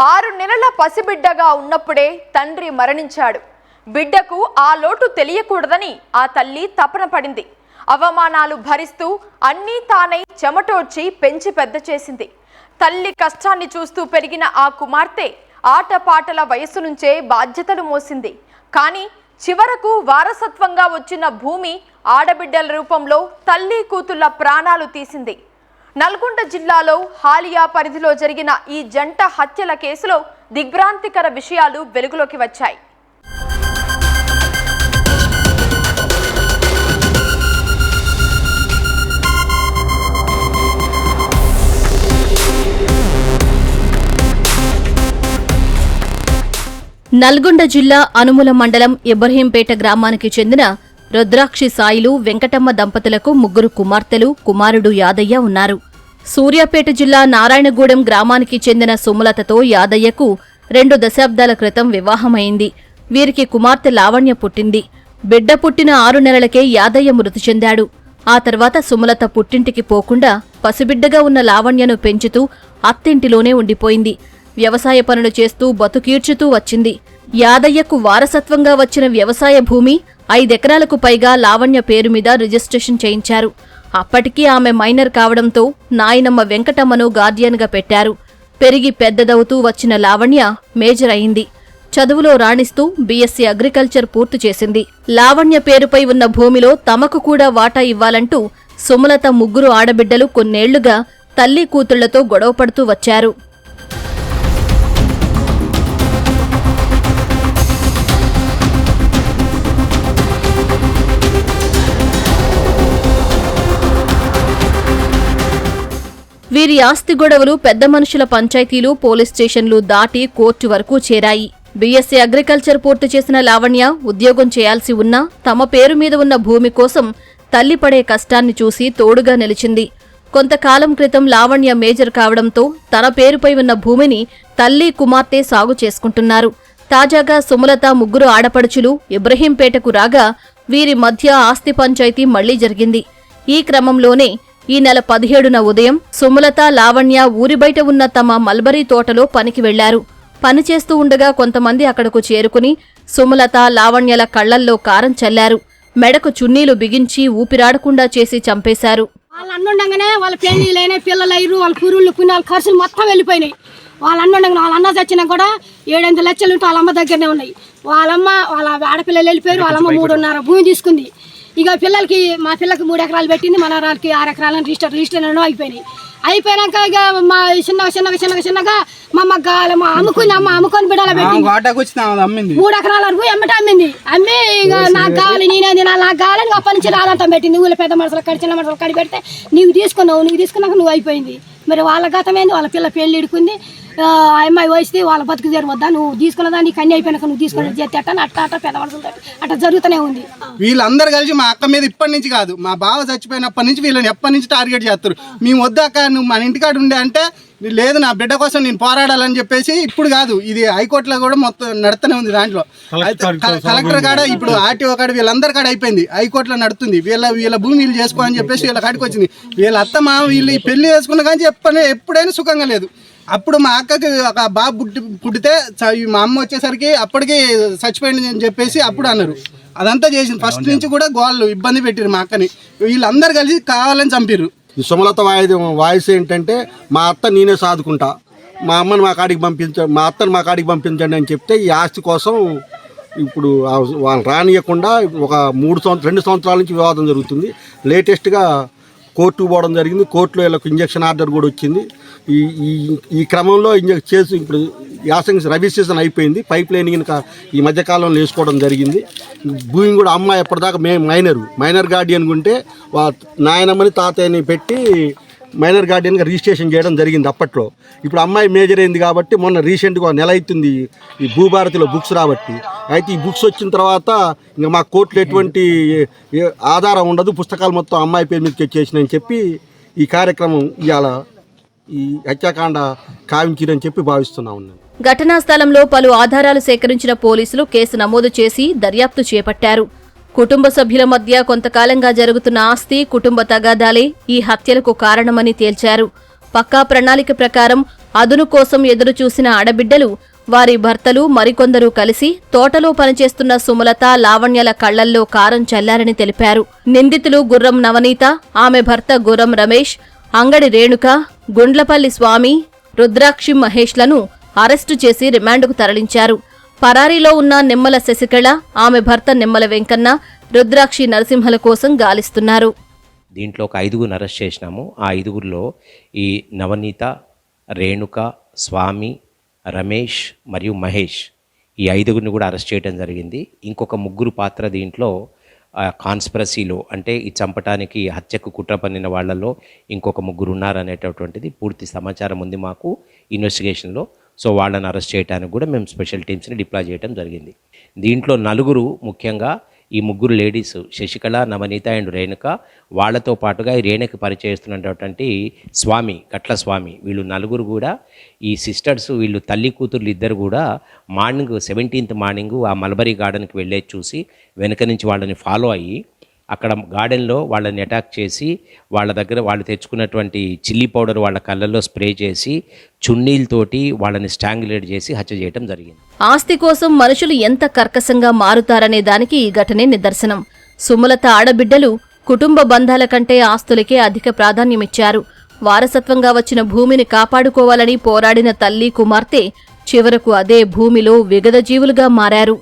6 నెలల పసిబిడ్డగా ఉన్నప్పుడే తండ్రి మరణించాడు. బిడ్డకు ఆ లోటు తెలియకూడదని ఆ తల్లి తపన పడింది. అవమానాలు భరిస్తూ అన్నీ తానై చెమటోడ్చి పెంచి పెద్ద చేసింది. తల్లి కష్టాన్ని చూస్తూ పెరిగిన ఆ కుమార్తె ఆటపాటల వయసు నుంచే బాధ్యతలు మోసింది. కానీ చివరకు వారసత్వంగా వచ్చిన భూమి ఆడబిడ్డల రూపంలో తల్లి కూతుళ్ల ప్రాణాలు తీసింది. నల్గొండ జిల్లాలో హాలియా పరిధిలో జరిగిన ఈ జంట హత్యల కేసులో దిగ్భ్రాంతికర విషయాలు వెలుగులోకి వచ్చాయి. నల్గొండ జిల్లా అనుముల మండలం ఇబ్రహీంపేట గ్రామానికి చెందిన రుద్రాక్షి సాయిలు వెంకటమ్మ దంపతులకు 3 కుమార్తెలు, కుమారుడు యాదయ్య ఉన్నారు. సూర్యాపేట జిల్లా నారాయణగూడెం గ్రామానికి చెందిన సుమలతతో యాదయ్యకు 2 దశాబ్దాల క్రితం వివాహమైంది. వీరికి కుమార్తె లావణ్య పుట్టింది. బిడ్డ పుట్టిన 6 నెలలకే యాదయ్య మృతి చెందాడు. ఆ తర్వాత సుమలత పుట్టింటికి పోకుండా పసిబిడ్డగా ఉన్న లావణ్యను పెంచుతూ అత్తింటిలోనే ఉండిపోయింది. వ్యవసాయ పనులు చేస్తూ బతుకీడ్చుతూ వచ్చింది. యాదయ్యకు వారసత్వంగా వచ్చిన వ్యవసాయ భూమి 5 ఎకరాలకు పైగా లావణ్య పేరు మీద రిజిస్ట్రేషన్ చేయించారు. అప్పటికీ ఆమె మైనర్ కావడంతో నాయనమ్మ వెంకటమ్మను గార్డియన్గా పెట్టారు. పెరిగి పెద్దదవుతూ వచ్చిన లావణ్య మేజర్ అయింది. చదువులో రాణిస్తూ బీఎస్సీ అగ్రికల్చర్ పూర్తి చేసింది. లావణ్య పేరుపై ఉన్న భూమిలో తమకు కూడా వాటా ఇవ్వాలంటూ సుమలత 3 ఆడబిడ్డలు కొన్నేళ్లుగా తల్లి కూతుళ్లతో గొడవపడుతూ వచ్చారు. వీరి ఆస్తి గొడవలు పెద్ద మనుషుల పంచాయతీలు, పోలీస్ స్టేషన్లు దాటి కోర్టు వరకు చేరాయి. బీఎస్సీ అగ్రికల్చర్ పూర్తి చేసిన లావణ్య ఉద్యోగం చేయాల్సి ఉన్నా తమ పేరు మీద ఉన్న భూమి కోసం తల్లి పడే కష్టాన్ని చూసి తోడుగా నిలిచింది. కొంతకాలం క్రితం లావణ్య మేజర్ కావడంతో తన పేరుపై ఉన్న భూమిని తల్లి, కుమార్తె సాగు చేసుకుంటున్నారు. తాజాగా సుమలత 3 ఆడపడుచులు ఇబ్రహీంపేటకు రాగా వీరి మధ్య ఆస్తి పంచాయతీ మళ్లీ జరిగింది. ఈ క్రమంలోనే ఈ నెల 17న ఉదయం సుమలత, లావణ్య ఊరి బయట ఉన్న తమ మల్బరీ తోటలో పనికి వెళ్లారు. పనిచేస్తూ ఉండగా కొంతమంది అక్కడకు చేరుకుని సుమలత, లావణ్యల కళ్లల్లో కారం చల్లారు. మెడకు చున్నీలు బిగించి ఊపిరాడకుండా చేసి చంపేశారు. వాళ్ళ అన్నుండగానే వాళ్ళ పెళ్లిలైన పిల్లలైరు, వాళ్ళ పురుళ్ళు పుణ్యాల ఖర్చులు మొత్తం వెళ్ళిపోయినాయి. వాళ్ళ అన్నుండగా వాళ్ళ అన్న చచ్చినా కూడా 7-8 లక్షలు ఉంటే వాళ్ళ అమ్మ దగ్గరనే ఉన్నాయి. వాళ్ళమ్మ వాళ్ళ ఆడపిల్లలు వెళ్ళిపోయారు. వాళ్ళమ్మ 3.5 భూమి తీసుకుంది. ఇక పిల్లలకి మా పిల్లకి 3 ఎకరాలు పెట్టింది, మన రాళ్ళకి 6 ఎకరాలను రిజిస్టర్ అయిపోయినాయి. అయిపోయినాక ఇక మా చిన్నగా మా అమ్మ కావాలి, మా అమ్ముకొని బిడ్డలు పెట్టింది. 3 ఎకరాల వరకు ఎమ్మట అమ్మింది. అమ్మి ఇక నాకు కావాలి, నేనే తినాలి, నాకు కావాలని అప్పటి నుంచి రాలంతం పెట్టింది. ఊళ్ళో పెద్ద మనుషులు కడి, చిన్న మనుషులు కడి పెడితే నీవు తీసుకున్నాక నువ్వు అయిపోయింది. మరి వాళ్ళ గతమైంది. వాళ్ళ పిల్ల పెళ్లి ఇడుకుంది. అమ్మాయి వయసు వాళ్ళ బతుకు జరగొద్దా, నువ్వు తీసుకున్నదా నీకు అన్ని అయిపోయినాక నువ్వు తీసుకున్న చేస్తే అట్ట పెద్ద మనుషులు అట్లా జరుగుతూనే ఉంది. వీళ్ళందరూ కలిసి మా అక్క మీద ఇప్పటి నుంచి కాదు, మా బావ చచ్చిపోయినప్పటి నుంచి వీళ్ళని ఎప్పటి నుంచి టార్గెట్ చేస్తారు. మేము వద్దాక నువ్వు మన ఇంటికాడ ఉండే అంటే లేదు, నా బిడ్డ కోసం నేను పోరాడాలని చెప్పేసి. ఇప్పుడు కాదు, ఇది హైకోర్టులో కూడా మొత్తం నడుతూనే ఉంది. దాంట్లో కలెక్టర్ కాడ, ఇప్పుడు ఆర్టీఓ కాడ, వీళ్ళందరి కాడ అయిపోయింది. హైకోర్టులో నడుతుంది. వీళ్ళ భూమి వీళ్ళు చేసుకోవాలని చెప్పేసి వీళ్ళ కాడికి వచ్చింది. వీళ్ళ అత్త మా వీళ్ళు పెళ్లి చేసుకున్న కానీ ఎప్పుడైనా సుఖంగా లేదు. అప్పుడు మా అక్కకి ఒక బాబు పుట్టితే మా అమ్మ వచ్చేసరికి అప్పటికి చచ్చిపోయింది అని చెప్పేసి అప్పుడు అన్నారు. అదంతా చేసింది. ఫస్ట్ నుంచి కూడా గోళ్ళు ఇబ్బంది పెట్టారు మా అక్కని. వీళ్ళందరూ కలిసి కావాలని చంపారు. ఈ సుమలత వాయిస్ ఏంటంటే, మా అత్త నేనే సాదుకుంటా, మా అమ్మని మా కాడికి మా అత్తని మా కాడికి పంపించండి అని చెప్తే ఈ ఆస్తి కోసం ఇప్పుడు వాళ్ళు రానియకుండా ఒక 2 సంవత్సరాల నుంచి వివాదం జరుగుతుంది. లేటెస్ట్గా కోర్టుకు పోవడం జరిగింది. కోర్టులో వీళ్ళకు ఇంజక్షన్ ఆర్డర్ కూడా వచ్చింది. ఈ క్రమంలో చేసి ఇప్పుడు యాసంగి రబీ సీజన్ అయిపోయింది. పైప్ లైన్ కనుక ఈ మధ్యకాలంలో వేసుకోవడం జరిగింది. భూమి కూడా అమ్మ ఎప్పటిదాకా మైనర్ గార్డియన్ ఉంటే నాయనమ్మని తాతయ్యని పెట్టి మైనర్ గార్డియన్గా రిజిస్ట్రేషన్ చేయడం జరిగింది అప్పట్లో. ఇప్పుడు అమ్మాయి మేజర్ అయింది కాబట్టి మొన్న రీసెంట్గా నెల అవుతుంది ఈ భూభారతిలో బుక్స్ రాబట్టి. అయితే ఈ బుక్స్ వచ్చిన తర్వాత ఇంకా మా కోర్టులో ఎటువంటి ఆధారం ఉండదు, పుస్తకాలు మొత్తం అమ్మాయి పేరు మీదకి వచ్చేసినాయని చెప్పి ఈ కార్యక్రమం ఇవాళ ఈ హత్యాకాండ కావించిరని చెప్పి భావిస్తున్నాం. ఘటనా స్థలంలో పలు ఆధారాలు సేకరించిన పోలీసులు కేసు నమోదు చేసి దర్యాప్తు చేపట్టారు. కుటుంబ సభ్యుల మధ్య కొంతకాలంగా జరుగుతున్న ఆస్తి, కుటుంబ తగాదాలే ఈ హత్యలకు కారణమని తేల్చారు. పక్కా ప్రణాళిక ప్రకారం అదును కోసం ఎదురుచూసిన ఆడబిడ్డలు వారి భర్తలు మరికొందరు కలిసి తోటలో పనిచేస్తున్న సుమలత, లావణ్యల కళ్లల్లో కారం చల్లారని తెలిపారు. నిందితులు గుర్రం నవనీత, ఆమె భర్త గుర్రం రమేష్, అంగడి రేణుక, గుండ్లపల్లి స్వామి, రుద్రాక్షి మహేష్లను అరెస్టు చేసి రిమాండ్కు తరలించారు. పరారీలో ఉన్న నిమ్మల శశికళ, ఆమె భర్త నిమ్మల వెంకన్న, రుద్రాక్షి నరసింహల కోసం గాలిస్తున్నారు. దీంట్లో ఒక 5గురిని అరెస్ట్ చేసినాము. ఆ 5గురిలో ఈ నవనీత, రేణుక, స్వామి, రమేష్ మరియు మహేష్, ఈ 5గురిని కూడా అరెస్ట్ చేయడం జరిగింది. ఇంకొక 3 పాత్ర దీంట్లో కాన్స్పిరసీలో, అంటే ఈ చంపటానికి హత్యకు కుట్ర పన్నిన వాళ్ళలో ఇంకొక 3 ఉన్నారనేటటువంటిది పూర్తి సమాచారం ఉంది మాకు ఇన్వెస్టిగేషన్లో. సో వాళ్ళని అరెస్ట్ చేయడానికి కూడా మేము స్పెషల్ టీమ్స్ని డిప్లాయ్ చేయడం జరిగింది. దీంట్లో 4 ముఖ్యంగా ఈ 3 ladies Sasikala, Navaneetha and Renuka, వాళ్లతో పాటుగా ఈ రేణుకి పరిచయిస్తున్నటువంటి స్వామి, కట్ల స్వామి, వీళ్ళు 4 కూడా ఈ సిస్టర్స్, వీళ్ళు తల్లి కూతుర్లు ఇద్దరు కూడా మార్నింగ్ 17th మార్నింగ్ ఆ మల్బరీ గార్డెన్కి వెళ్ళేది చూసి వెనక నుంచి వాళ్ళని ఫాలో అయ్యి అక్కడ గార్డెన్లో వాళ్ళని అటాక్ చేసి వాళ్ళ దగ్గర వాళ్ళు తెచ్చుకున్నటువంటి చిల్లీ పౌడర్ వాళ్ళ కళ్ళల్లో స్ప్రే చేసి చున్నీలతోటి వాళ్ళని స్ట్రాంగులేట్ చేసి హత్య చేయడం జరిగింది. ఆస్తి కోసం మనుషులు ఎంత కర్కశంగా మారుతారనే దానికి ఈ ఘటనే నిదర్శనం. సుమలత ఆడబిడ్డలు కుటుంబ బంధాల కంటే ఆస్తులకే అధిక ప్రాధాన్యమిచ్చారు. వారసత్వంగా వచ్చిన భూమిని కాపాడుకోవాలని పోరాడిన తల్లి, కుమార్తె చివరకు అదే భూమిలో విగత జీవులుగా మారారు.